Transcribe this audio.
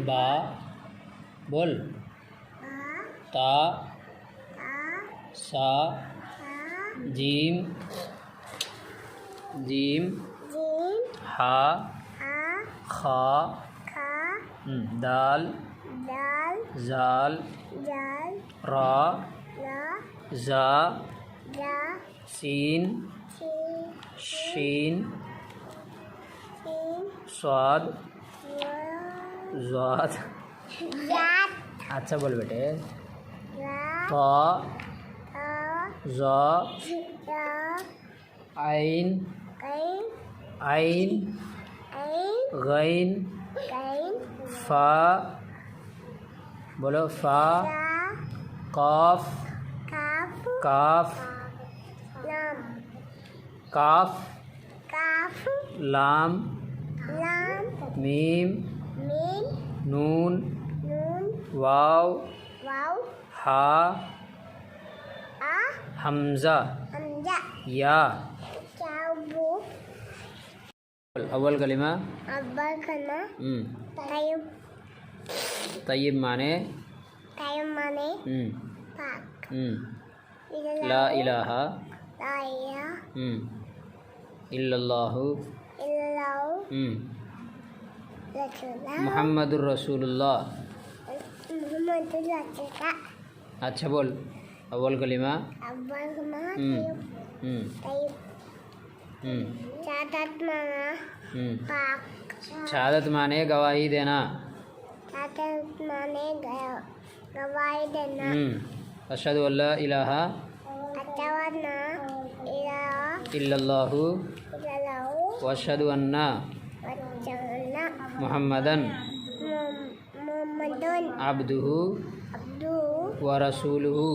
बा बोल ता सा जीम जीम हा खा दाल जाल रा जा सीन शीन स्वाद ज़ाद। अच्छा बोल बेटे। ता ज़ा आइन आइन गैन फा बोलो फा काफ काफ काफ लाम मीम नून वाव हा हमज़ा या। अव्वल कलिमा तय्यब माने ला इलाहा इल्लल्लाहु मुहम्मदुर रसूलुल्लाह। अच्छा बोल अव्वल कलिमा शहादत माने गवाही देना। अशहदु अल्ला इलाहा इल्लल्लाहु व अशहदु अन्ना मुहम्मदन अब्दुहु व रसूलुहु।